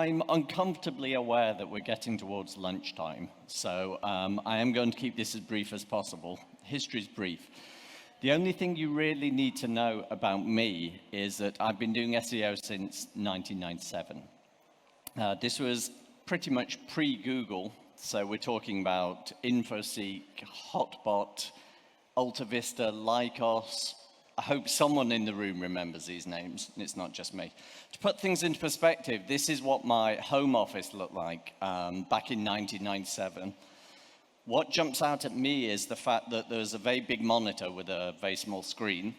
I'm uncomfortably aware that we're getting towards lunchtime, so I am going to keep this as brief as possible. History's brief. The only thing you really need to know about me is that I've been doing SEO since 1997. This was pretty much pre-Google, so we're talking about InfoSeek, Hotbot, AltaVista, Lycos. I hope someone in the room remembers these names, and it's not just me. To put things into perspective, this is what my home office looked like back in 1997. What jumps out at me is the fact that there's a very big monitor with a very small screen,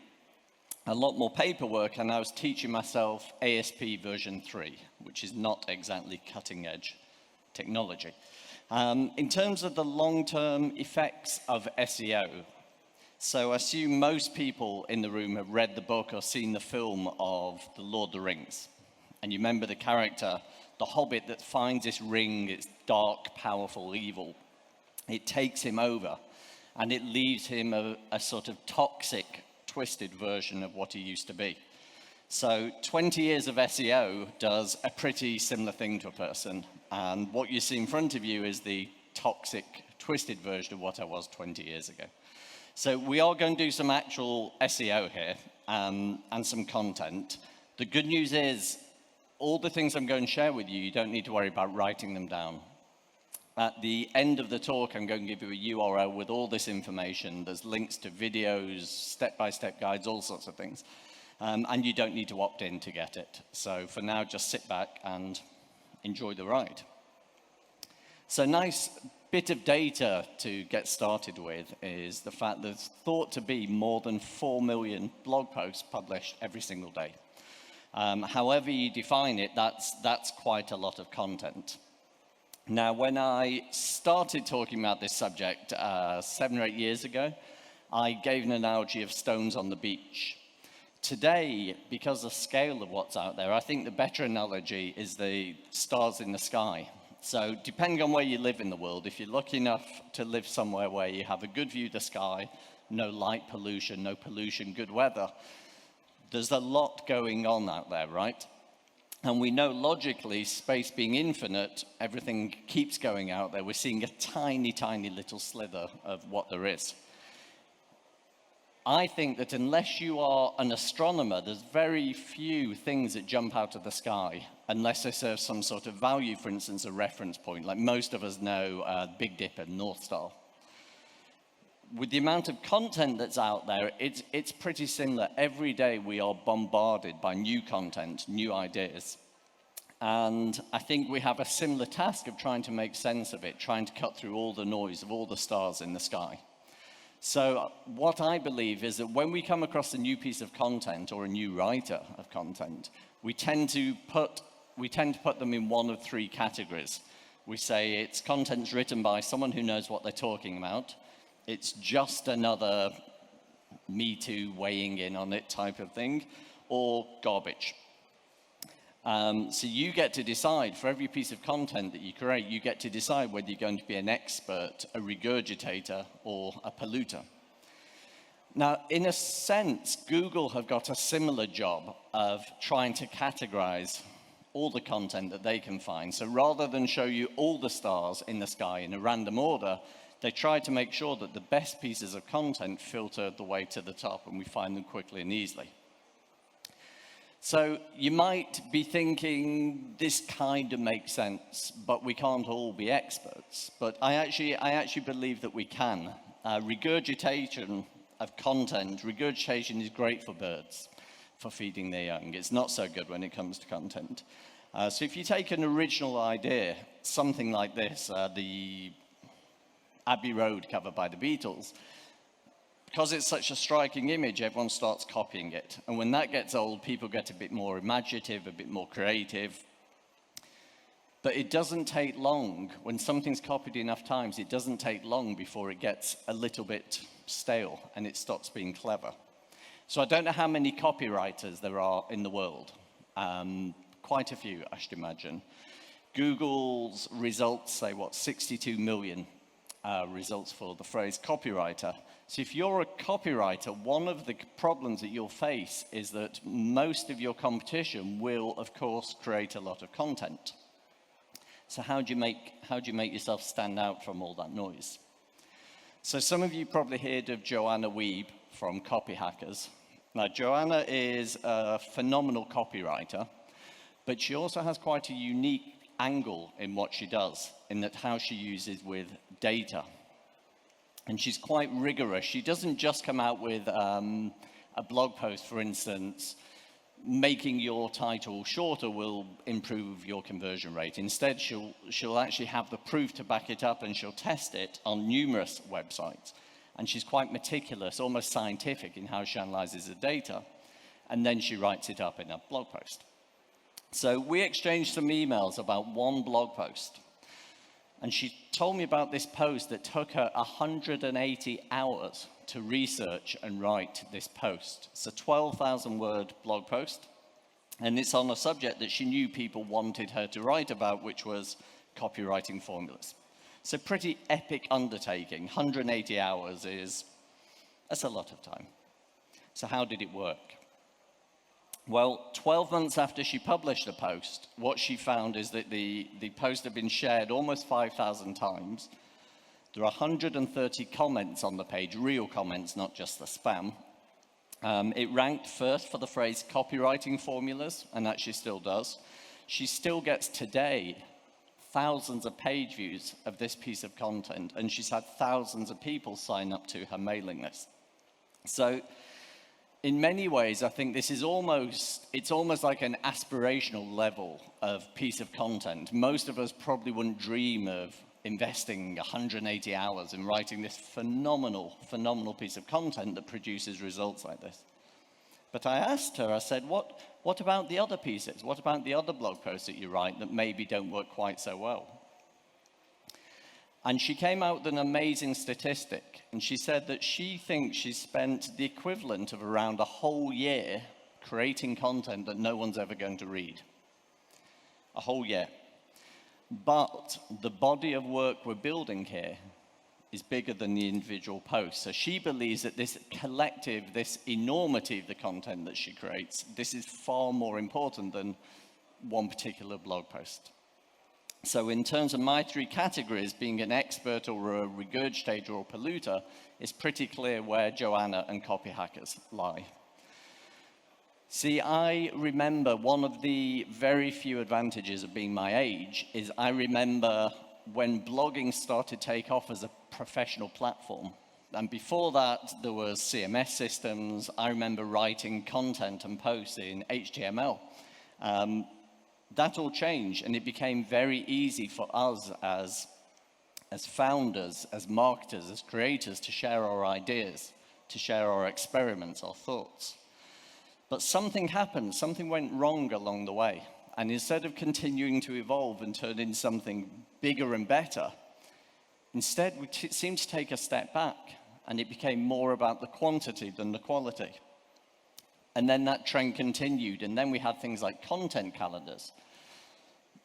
a lot more paperwork, and I was teaching myself ASP version 3, which is not exactly cutting edge technology. In terms of the long-term effects of SEO, so I assume most people in the room have read the book or seen the film of The Lord of the Rings. And you remember the character, the hobbit that finds this ring, it's dark, powerful, evil. It takes him over, and it leaves him a sort of toxic, twisted version of what he used to be. So 20 years of SEO does a pretty similar thing to a person, and what you see in front of you is the toxic, twisted version of what I was 20 years ago. So we are going to do some actual SEO here, and some content. The good news is, all the things I'm going to share with you, you don't need to worry about writing them down. At the end of the talk, I'm going to give you a URL with all this information. There's links to videos, step-by-step guides, all sorts of things. And you don't need to opt in to get it. So for now, just sit back and enjoy the ride. So nice bit of data to get started with is the fact that there's thought to be more than 4 million blog posts published every single day. However you define it, that's quite a lot of content. Now, when I started talking about this subject 7 or 8 years ago, I gave an analogy of stones on the beach. Today, because of the scale of what's out there, I think the better analogy is the stars in the sky. So depending on where you live in the world, if you're lucky enough to live somewhere where you have a good view of the sky, no light pollution, no pollution, good weather, there's a lot going on out there, right? And we know logically, space being infinite, everything keeps going out there. We're seeing a tiny, tiny little slither of what there is. I think that unless you are an astronomer, there's very few things that jump out of the sky, unless they serve some sort of value, for instance, a reference point, like most of us know Big Dipper, North Star. With the amount of content that's out there, it's pretty similar. Every day we are bombarded by new content, new ideas. And I think we have a similar task of trying to make sense of it, trying to cut through all the noise of all the stars in the sky. So what I believe is that when we come across a new piece of content or a new writer of content, we tend to put them in one of 3 categories. We say it's content written by someone who knows what they're talking about. It's just another Me Too weighing in on it type of thing, or garbage. So you get to decide, for every piece of content that you create, you get to decide whether you're going to be an expert, a regurgitator, or a polluter. Now, in a sense, Google have got a similar job of trying to categorize all the content that they can find. So rather than show you all the stars in the sky in a random order, they try to make sure that the best pieces of content filter the way to the top and we find them quickly and easily. So you might be thinking, this kind of makes sense, but we can't all be experts. But I actually believe that we can. Regurgitation of content, regurgitation is great for birds, for feeding their young. It's not so good when it comes to content. So if you take an original idea, something like this, the Abbey Road cover by the Beatles, because it's such a striking image, everyone starts copying it. And when that gets old, people get a bit more imaginative, a bit more creative. But it doesn't take long. When something's copied enough times, it doesn't take long before it gets a little bit stale and it stops being clever. So I don't know how many copywriters there are in the world. Quite a few, I should imagine. Google's results say, 62 million results for the phrase copywriter. So if you're a copywriter, one of the problems that you'll face is that most of your competition will, of course, create a lot of content. So how do you make yourself stand out from all that noise? So some of you probably heard of Joanna Wiebe from Copy Hackers. Now, Joanna is a phenomenal copywriter, but she also has quite a unique angle in what she does, in that how she uses with data. And she's quite rigorous. She doesn't just come out with a blog post, for instance, making your title shorter will improve your conversion rate. Instead, she'll actually have the proof to back it up, and she'll test it on numerous websites. And she's quite meticulous, almost scientific in how she analyzes the data, and then she writes it up in a blog post. So we exchanged some emails about one blog post, and she told me about this post that took her 180 hours to research and write this post. It's a 12,000 word blog post, and it's on a subject that she knew people wanted her to write about, which was copywriting formulas. So pretty epic undertaking. 180 hours that's a lot of time. So how did it work? Well, 12 months after she published the post, what she found is that the post had been shared almost 5,000 times. There are 130 comments on the page, real comments, not just the spam. It ranked first for the phrase copywriting formulas, and that she still does. She still gets today thousands of page views of this piece of content, and she's had thousands of people sign up to her mailing list. So in many ways, I think this is almost like an aspirational level of piece of content. Most of us probably wouldn't dream of investing 180 hours in writing this phenomenal piece of content that produces results like this. But I asked her, I said, what about the other pieces? What about the other blog posts that you write that maybe don't work quite so well? And she came out with an amazing statistic. And she said that she thinks she's spent the equivalent of around a whole year creating content that no one's ever going to read. A whole year. But the body of work we're building here is bigger than the individual posts. So she believes that this collective, this enormity of the content that she creates, this is far more important than one particular blog post. So in terms of my three categories, being an expert or a regurgitator or polluter, it's pretty clear where Joanna and Copy Hackers lie. See, I remember one of the very few advantages of being my age is I remember when blogging started to take off as a professional platform. And before that, there was CMS systems. I remember writing content and posts in HTML. That all changed, and it became very easy for us as founders, as marketers, as creators to share our ideas, to share our experiments, our thoughts. But something happened, something went wrong along the way. And instead of continuing to evolve and turn into something bigger and better, instead we seemed to take a step back, and it became more about the quantity than the quality. And then that trend continued, and then we had things like content calendars.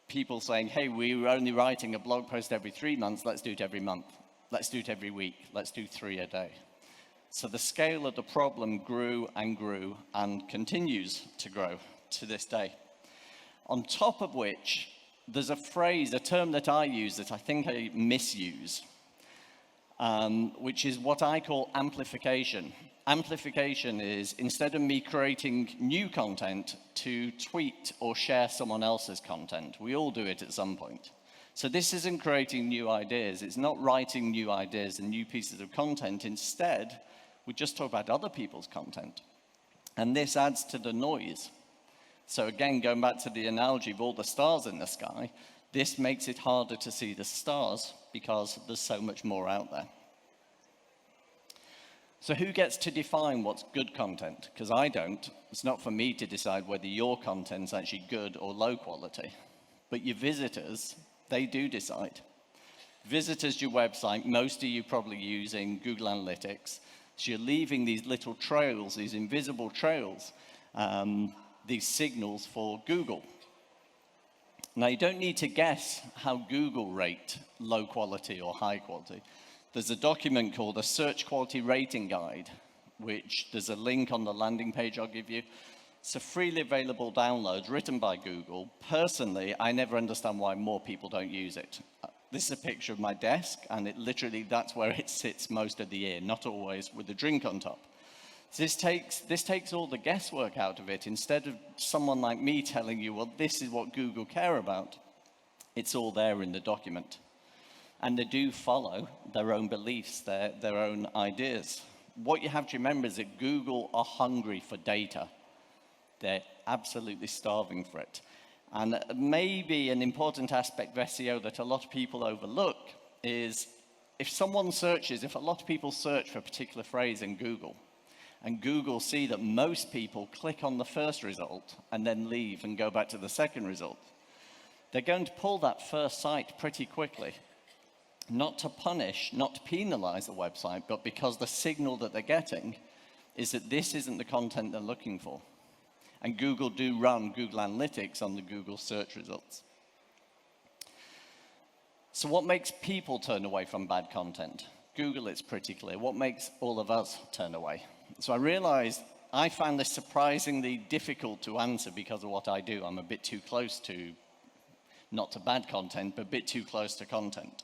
People saying, hey, we were only writing a blog post every 3 months, let's do it every month. Let's do it every week, let's do 3 a day. So the scale of the problem grew and continues to grow to this day. On top of which, there's a phrase, a term that I use that I think I misuse, which is what I call amplification. Amplification is, instead of me creating new content, to tweet or share someone else's content. We all do it at some point. So this isn't creating new ideas. It's not writing new ideas and new pieces of content. Instead, we just talk about other people's content. And this adds to the noise. So again, going back to the analogy of all the stars in the sky, this makes it harder to see the stars because there's so much more out there. So who gets to define what's good content? Because I don't. It's not for me to decide whether your content's actually good or low quality. But your visitors, they do decide. Visitors to your website, most of you probably using Google Analytics. So you're leaving these little trails, these invisible trails, these signals for Google. Now, you don't need to guess how Google rate low quality or high quality. There's a document called a Search Quality Rating Guide, which there's a link on the landing page I'll give you. So freely available downloads written by Google. Personally, I never understand why more people don't use it. This is a picture of my desk, and it literally, that's where it sits most of the year, not always with a drink on top. So this takes all the guesswork out of it. Instead of someone like me telling you, well, this is what Google care about, it's all there in the document. And they do follow their own beliefs, their own ideas. What you have to remember is that Google are hungry for data. They're absolutely starving for it. And maybe an important aspect of SEO that a lot of people overlook is if a lot of people search for a particular phrase in Google, and Google see that most people click on the first result and then leave and go back to the second result, they're going to pull that first site pretty quickly. Not to punish, not to penalize the website, but because the signal that they're getting is that this isn't the content they're looking for. And Google do run Google Analytics on the Google search results. So what makes people turn away from bad content? Google, it's pretty clear. What makes all of us turn away? So I realized I found this surprisingly difficult to answer because of what I do. I'm a bit too close to, not to bad content, but a bit too close to content.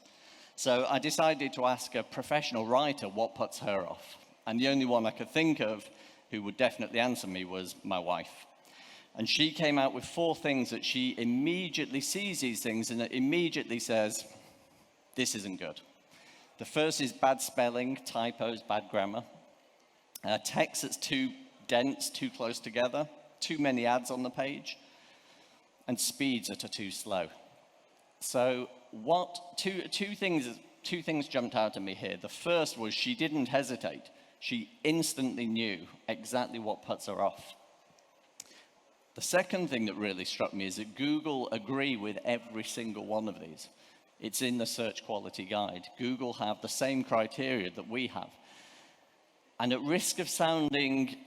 So I decided to ask a professional writer what puts her off. And the only one I could think of who would definitely answer me was my wife. And she came out with 4 things that she immediately sees these things and immediately says, this isn't good. The first is bad spelling, typos, bad grammar. Text that's too dense, too close together, too many ads on the page, and speeds that are too slow. So two things jumped out at me here. The first was she didn't hesitate. She instantly knew exactly what puts her off. The second thing that really struck me is that Google agree with every single one of these. It's in the search quality guide. Google have the same criteria that we have. And at risk of sounding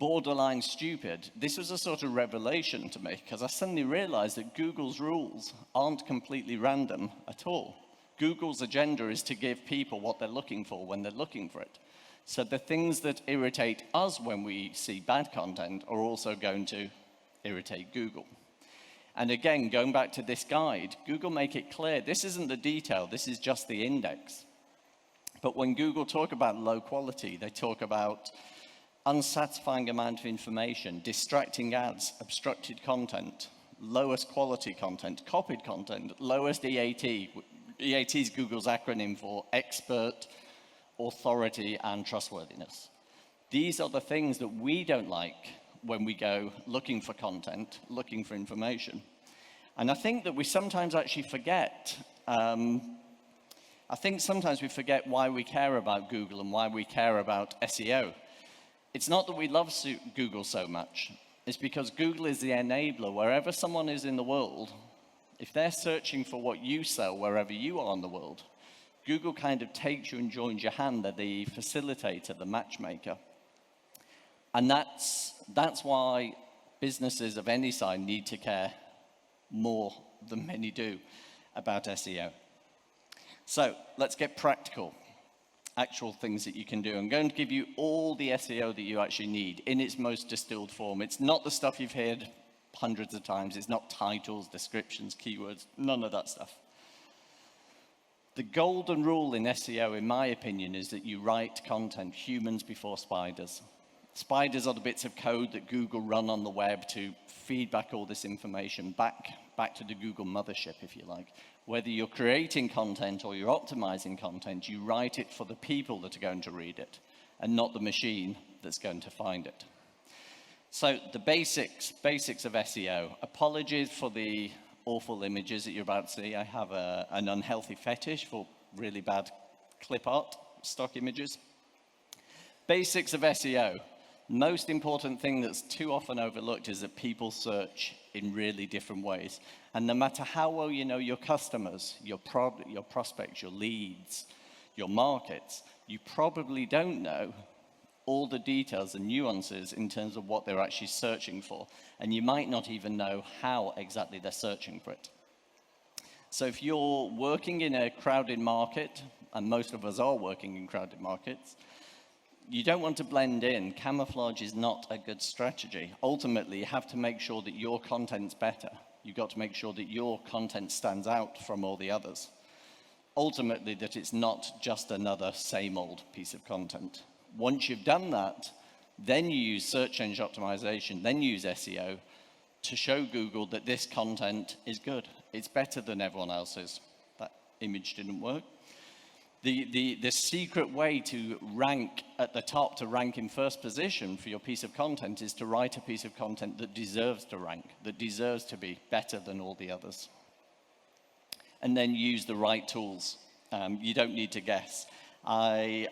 borderline stupid, this was a sort of revelation to me because I suddenly realized that Google's rules aren't completely random at all. Google's agenda is to give people what they're looking for when they're looking for it. So the things that irritate us when we see bad content are also going to irritate Google. And again, going back to this guide, Google make it clear, this isn't the detail, this is just the index. But when Google talk about low quality, they talk about unsatisfying amount of information, distracting ads, obstructed content, lowest quality content, copied content, lowest EAT. EAT is Google's acronym for expert, authority, and trustworthiness. These are the things that we don't like when we go looking for content, looking for information. And I think that we sometimes actually forget, sometimes we forget why we care about Google and why we care about SEO. It's not that we love Google so much. It's because Google is the enabler. Wherever someone is in the world, if they're searching for what you sell wherever you are in the world, Google kind of takes you and joins your hand. They're the facilitator, the matchmaker. And that's why businesses of any size need to care more than many do about SEO. So let's get practical. Actual things that you can do. I'm going to give you all the SEO that you actually need in its most distilled form. It's not the stuff you've heard hundreds of times. It's not titles, descriptions, keywords, none of that stuff. The golden rule in SEO, in my opinion, is that you write content, humans before spiders. Spiders are the bits of code that Google run on the web to feed back all this information back to the Google mothership, if you like. Whether you're creating content or you're optimizing content, you write it for the people that are going to read it and not the machine that's going to find it. So the basics of SEO. Apologies for the awful images that you're about to see. I have an unhealthy fetish for really bad clip art, stock images. Basics of SEO. Most important thing that's too often overlooked is that people search in really different ways. And no matter how well you know your customers, your prospects, your leads, your markets, you probably don't know all the details and nuances in terms of what they're actually searching for. And you might not even know how exactly they're searching for it. So if you're working in a crowded market, and most of us are working in crowded markets, You don't want to blend in. Camouflage is not a good strategy. Ultimately, you have to make sure that your content's better. You've got to make sure that your content stands out from all the others. Ultimately, that it's not just another same old piece of content. Once you've done that, then you use search engine optimization, then use SEO to show Google that this content is good. It's better than everyone else's. That image didn't work. The secret way to rank at the top, to rank in first position for your piece of content, is to write a piece of content that deserves to rank, that deserves to be better than all the others. And then use the right tools. You don't need to guess. I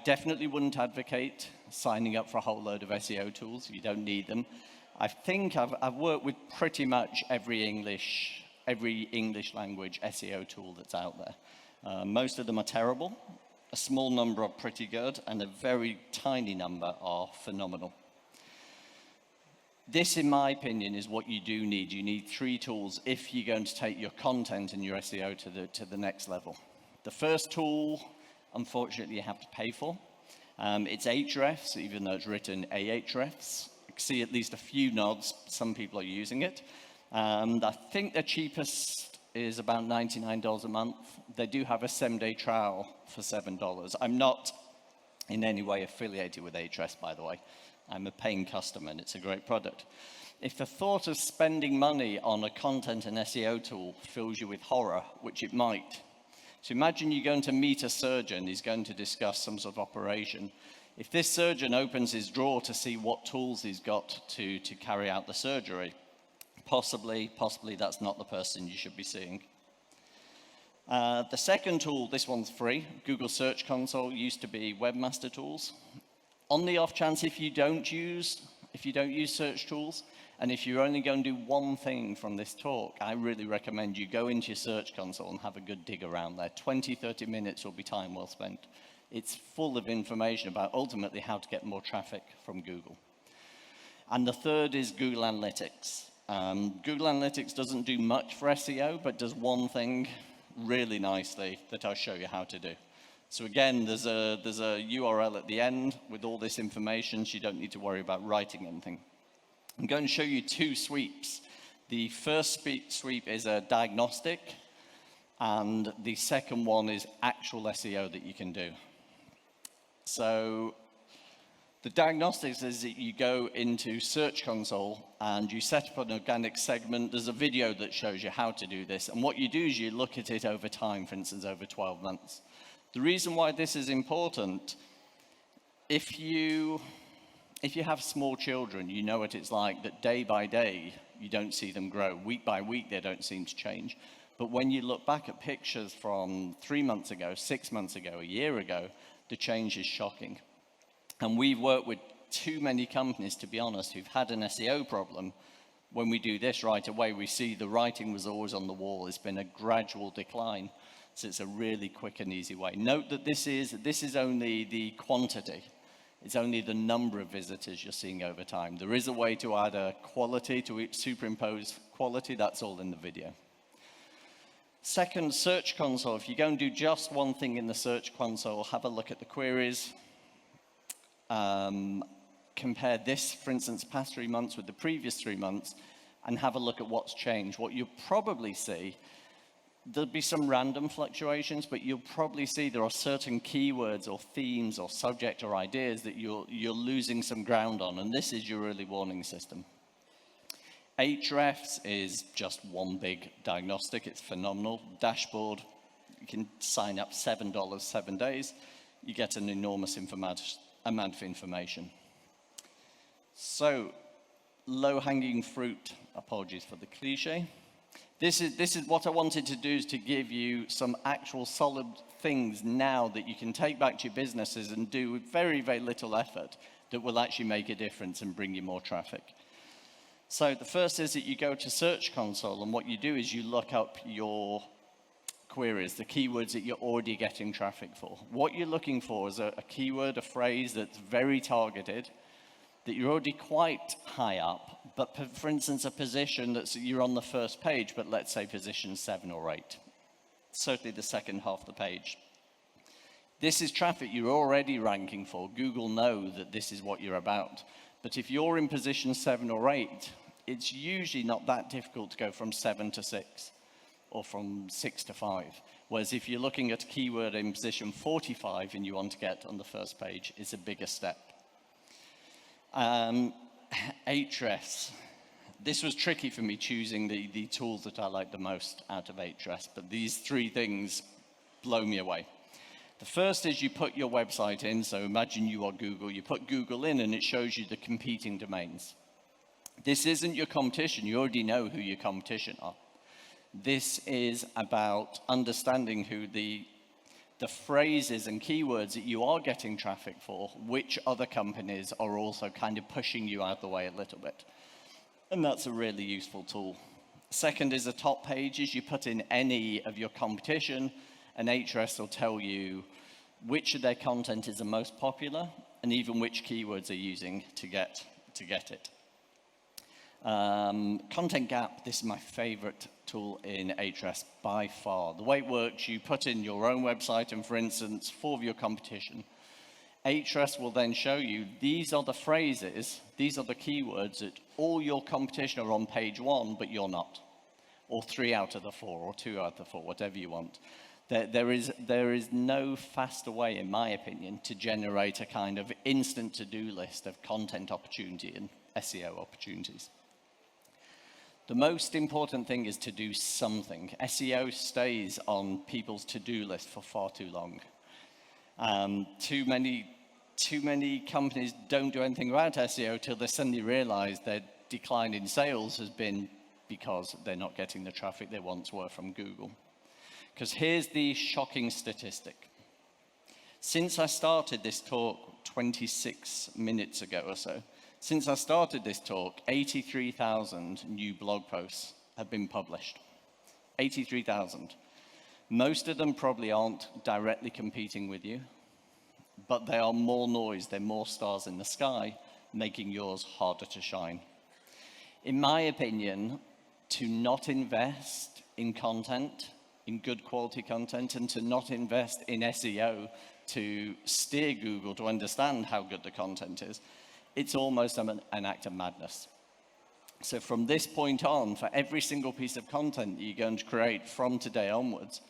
definitely wouldn't advocate signing up for a whole load of SEO tools. You don't need them. I think I've worked with pretty much every English language SEO tool that's out there. Most of them are terrible, a small number are pretty good, and a very tiny number are phenomenal. This, in my opinion, is what you do need. You need 3 tools if you're going to take your content and your SEO to the next level. The first tool, unfortunately, you have to pay for. It's Ahrefs, even though it's written Ahrefs. You can see at least a few nods. Some people are using it. I think the cheapest is about $99 a month. They do have a 7-day trial for $7. I'm not in any way affiliated with Ahrefs, by the way. I'm a paying customer, and it's a great product. If the thought of spending money on a content and SEO tool fills you with horror, which it might, so imagine you're going to meet a surgeon, he's going to discuss some sort of operation. If this surgeon opens his drawer to see what tools he's got to carry out the surgery, possibly that's not the person you should be seeing. The second tool, this one's free. Google Search Console used to be Webmaster Tools. On the off chance if you don't use search tools, and if you're only going to do one thing from this talk, I really recommend you go into your Search Console and have a good dig around there. 20-30 minutes will be time well spent. It's full of information about ultimately how to get more traffic from Google. And the third is Google Analytics. Google Analytics doesn't do much for SEO, but does one thing really nicely that I'll show you how to do. So again, there's a URL at the end with all this information, so you don't need to worry about writing anything. I'm going to show you 2 sweeps. The first sweep is a diagnostic, and the second one is actual SEO that you can do. So the diagnostics is that you go into Search Console and you set up an organic segment. There's a video that shows you how to do this. And what you do is you look at it over time, for instance, over 12 months. The reason why this is important, if you have small children, you know what it's like that day by day, you don't see them grow. Week by week, they don't seem to change. But when you look back at pictures from 3 months ago, 6 months ago, a year ago, the change is shocking. And we've worked with too many companies, to be honest, who've had an SEO problem. When we do this right away, we see the writing was always on the wall. It's been a gradual decline. So it's a really quick and easy way. Note that this is only the quantity. It's only the number of visitors you're seeing over time. There is a way to add a quality, to superimpose quality. That's all in the video. Second, Search Console. If you go and do just one thing in the Search Console, have a look at the queries. Compare this, for instance, past 3 months with the previous 3 months, and have a look at what's changed. What you'll probably see, there'll be some random fluctuations, but you'll probably see there are certain keywords or themes or subject or ideas that you're losing some ground on, and this is your early warning system. Ahrefs is just one big diagnostic. It's phenomenal. Dashboard, you can sign up $7, 7 days. You get an enormous amount of information. So, low-hanging fruit. Apologies for the cliche. This is what I wanted to do, is to give you some actual solid things now that you can take back to your businesses and do with very, very little effort that will actually make a difference and bring you more traffic. So the first is that you go to Search Console, and what you do is you look up your queries, the keywords that you're already getting traffic for. What you're looking for is a keyword, a phrase that's very targeted, that you're already quite high up, but for instance, a position that's you're on the first page, but let's say position 7 or 8. Certainly the second half of the page. This is traffic you're already ranking for. Google know that this is what you're about. But if you're in position 7 or 8, it's usually not that difficult to go from 7 to 6 or from 6 to 5. Whereas if you're looking at a keyword in position 45 and you want to get on the first page, it's a bigger step. Ahrefs. This was tricky for me choosing the tools that I like the most out of Ahrefs, but these 3 things blow me away. The first is you put your website in, so imagine you are Google, you put Google in and it shows you the competing domains. This isn't your competition, you already know who your competition are. This is about understanding who the phrases and keywords that you are getting traffic for, which other companies are also kind of pushing you out of the way a little bit. And that's a really useful tool. Second is the top pages. You put in any of your competition, and Ahrefs will tell you which of their content is the most popular, and even which keywords they're using to get it. Content Gap, this is my favorite tool in Ahrefs by far. The way it works, you put in your own website and, for instance, 4 of your competition. Ahrefs will then show you these are the phrases, these are the keywords that all your competition are on page 1, but you're not. Or 3 out of the 4, or 2 out of the 4, whatever you want. There is no faster way, in my opinion, to generate a kind of instant to-do list of content opportunity and SEO opportunities. The most important thing is to do something. SEO stays on people's to-do list for far too long. Too many companies don't do anything about SEO till they suddenly realize their decline in sales has been because they're not getting the traffic they once were from Google. Because here's the shocking statistic. Since I started this talk 26 minutes ago or so, since I started this talk, 83,000 new blog posts have been published. 83,000. Most of them probably aren't directly competing with you, but they are more noise, they're more stars in the sky, making yours harder to shine. In my opinion, to not invest in content, in good quality content, and to not invest in SEO to steer Google to understand how good the content is, it's almost an act of madness. So from this point on, for every single piece of content that you're going to create from today onwards,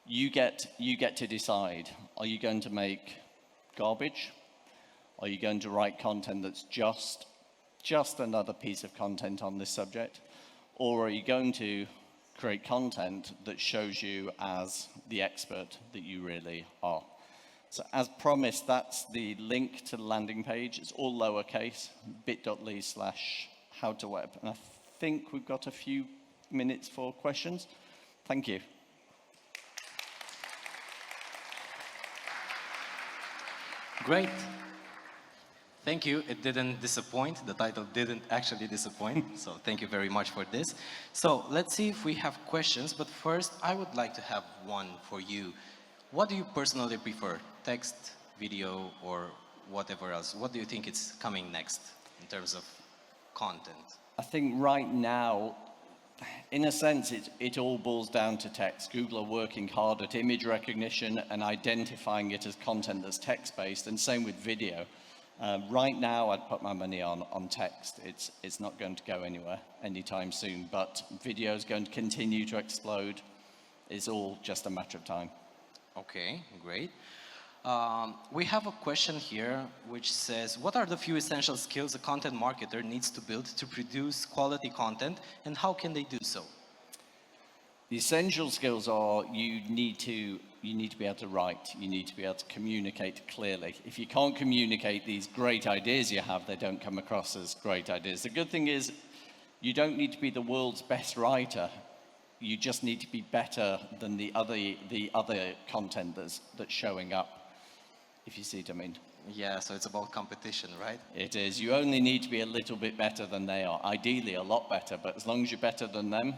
you get to decide, are you going to make garbage? Are you going to write content that's just another piece of content on this subject? Or are you going to create content that shows you as the expert that you really are? So as promised, that's the link to the landing page. It's all lowercase, bit.ly/howtoweb. And I think we've got a few minutes for questions. Thank you. Great. Thank you. It didn't disappoint. The title didn't actually disappoint. So thank you very much for this. So let's see if we have questions. But first, I would like to have one for you. What do you personally prefer? Text, video, or whatever else? What do you think is coming next in terms of content? I think right now, in a sense, it all boils down to text. Google are working hard at image recognition and identifying it as content that's text-based, and same with video. Right now, I'd put my money on text. It's not going to go anywhere anytime soon, but video is going to continue to explode. It's all just a matter of time. Okay, great. We have a question here which says, what are the few essential skills a content marketer needs to build to produce quality content, and how can they do so? The essential skills are you need to be able to write, you need to be able to communicate clearly. If you can't communicate these great ideas you have, they don't come across as great ideas. The good thing is you don't need to be the world's best writer. You just need to be better than the other content that's showing up, if you see what I mean. Yeah, so it's about competition, right? It is. You only need to be a little bit better than they are. Ideally, a lot better, but as long as you're better than them,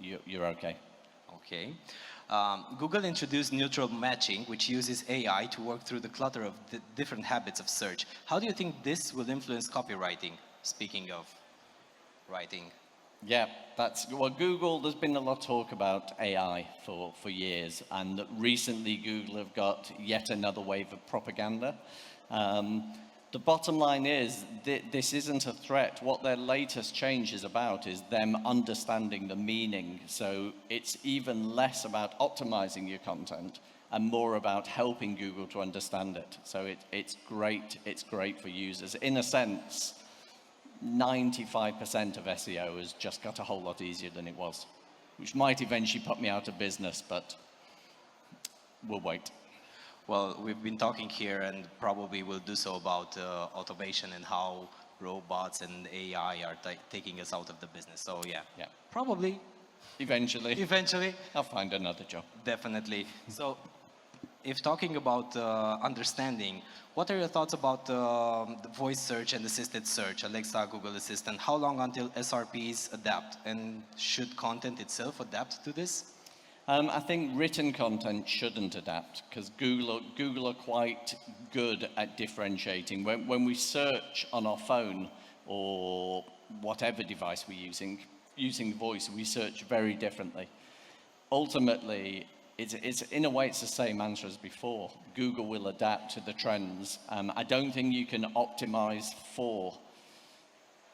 you're okay. Okay. Google introduced neutral matching, which uses AI to work through the clutter of the different habits of search. How do you think this will influence copywriting, speaking of writing? Yeah, well, Google, there's been a lot of talk about AI for years, and recently Google have got yet another wave of propaganda. The bottom line is, this isn't a threat. What their latest change is about is them understanding the meaning. So it's even less about optimizing your content and more about helping Google to understand it. So it's great for users. In a sense, 95% of SEO has just got a whole lot easier than it was, which might eventually put me out of business, but we'll wait. Well, we've been talking here and probably will do so about automation and how robots and AI are taking us out of the business. So yeah, probably. Eventually, I'll find another job. Definitely. So if talking about understanding, what are your thoughts about the voice search and assisted search, Alexa, Google Assistant? How long until SRPs adapt? And should content itself adapt to this? I think written content shouldn't adapt because Google are quite good at differentiating. When we search on our phone or whatever device we're using voice, we search very differently. Ultimately, it's in a way, it's the same answer as before. Google will adapt to the trends. I don't think you can optimize for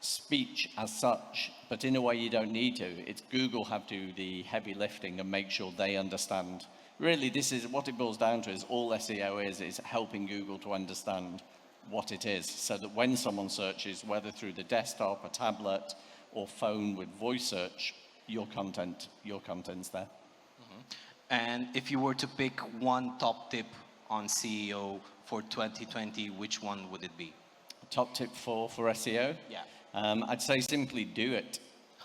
speech as such, but in a way you don't need to. It's Google have to do the heavy lifting and make sure they understand. Really, this is what it boils down to, is all SEO is helping Google to understand what it is, so that when someone searches, whether through the desktop, a tablet, or phone with voice search, your content's there. And if you were to pick one top tip on SEO for 2020, which one would it be? Top tip for SEO? Yeah. I'd say simply do it.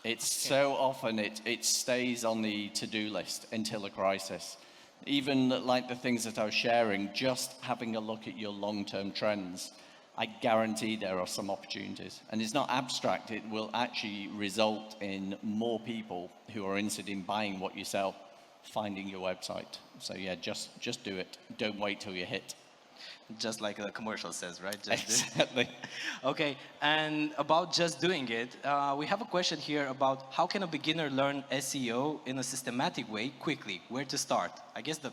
It's so often it stays on the to-do list until a crisis. Even like the things that I was sharing, just having a look at your long-term trends, I guarantee there are some opportunities. And it's not abstract, it will actually result in more people who are interested in buying what you sell, finding your website. So yeah, just do it. Don't wait till you hit. Just like the commercial says, right? Just exactly. Okay, and about just doing it, we have a question here about how can a beginner learn SEO in a systematic way quickly? Where to start? I guess the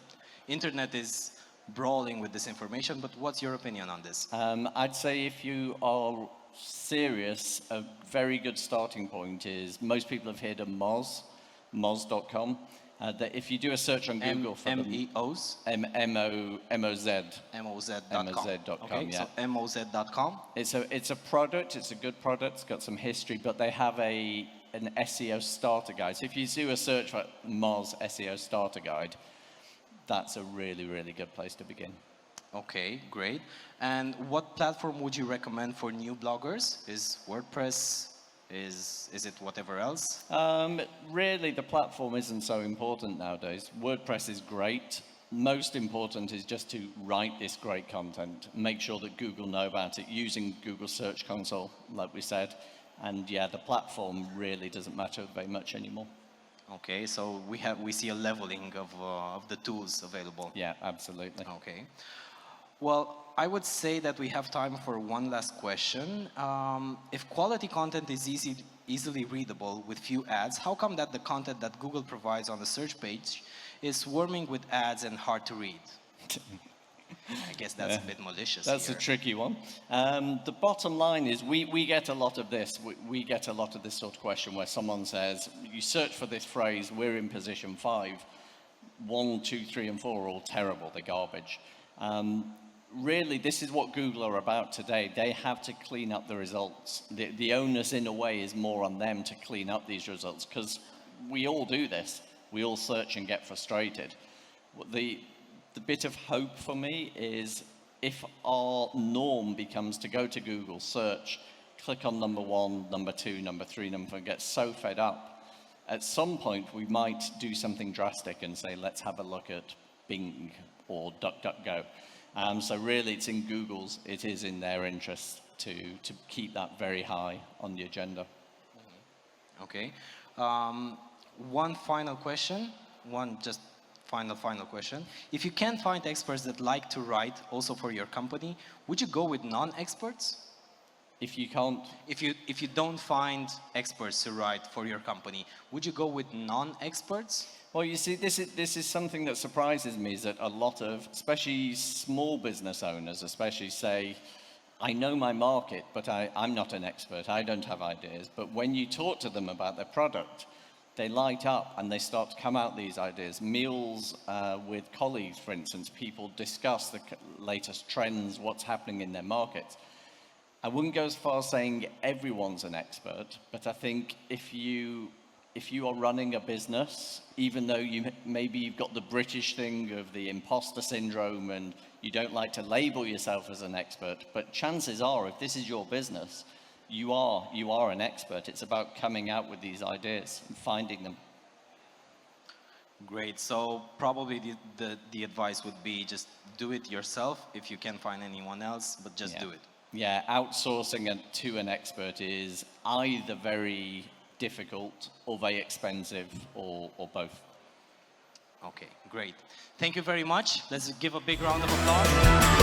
internet is brawling with this information, but what's your opinion on this? I'd say if you are serious, a very good starting point is, most people have heard of moz.com. That if you do a search on Google for M-E-O's? M-O-Z. moz.com. Okay, yeah. so moz.com. It's a product, it's a good product, it's got some history, but they have an SEO starter guide. So if you do a search for Moz SEO starter guide, that's a really, really good place to begin. Okay, great. And what platform would you recommend for new bloggers? Is WordPress? Is it whatever else? Really, the platform isn't so important nowadays. WordPress is great. Most important is just to write this great content. Make sure that Google know about it using Google Search Console, like we said. And yeah, the platform really doesn't matter very much anymore. Okay, so we see a leveling of the tools available. Yeah, absolutely. Okay. Well, I would say that we have time for one last question. If quality content is easily readable with few ads, how come that the content that Google provides on the search page is swarming with ads and hard to read? I guess that's a bit malicious. That's here. a tricky one. The bottom line is we get a lot of this. We get a lot of this sort of question where someone says, you search for this phrase, we're in position 5. 1, 2, 3, and 4 are all terrible. They're garbage. Really, this is what Google are about today. They have to clean up the results. The onus, in a way, is more on them to clean up these results, because we all do this. We all search and get frustrated. The bit of hope for me is if our norm becomes to go to Google, search, click on number 1, number 2, number 3, number 4, and get so fed up, at some point we might do something drastic and say, let's have a look at Bing or DuckDuckGo. So really, it is in their interest to keep that very high on the agenda. Okay. One final question. Final question. If you can't find experts that like to write also for your company, would you go with non-experts? If you can't... If you don't find experts to write for your company, would you go with non-experts? Well, you see, this is something that surprises me, is that a lot of, especially small business owners, especially say, I know my market, but I'm not an expert, I don't have ideas. But when you talk to them about their product, they light up and they start to come out these ideas. Meals with colleagues, for instance, people discuss the latest trends, what's happening in their markets. I wouldn't go as far as saying everyone's an expert, but I think if you are running a business, even though maybe you've got the British thing of the imposter syndrome and you don't like to label yourself as an expert, but chances are, if this is your business, you are an expert. It's about coming out with these ideas and finding them. Great. So probably the advice would be just do it yourself if you can't find anyone else, but just do it. Yeah, outsourcing it to an expert is either very difficult or very expensive or both. Okay, great. Thank you very much. Let's give a big round of applause.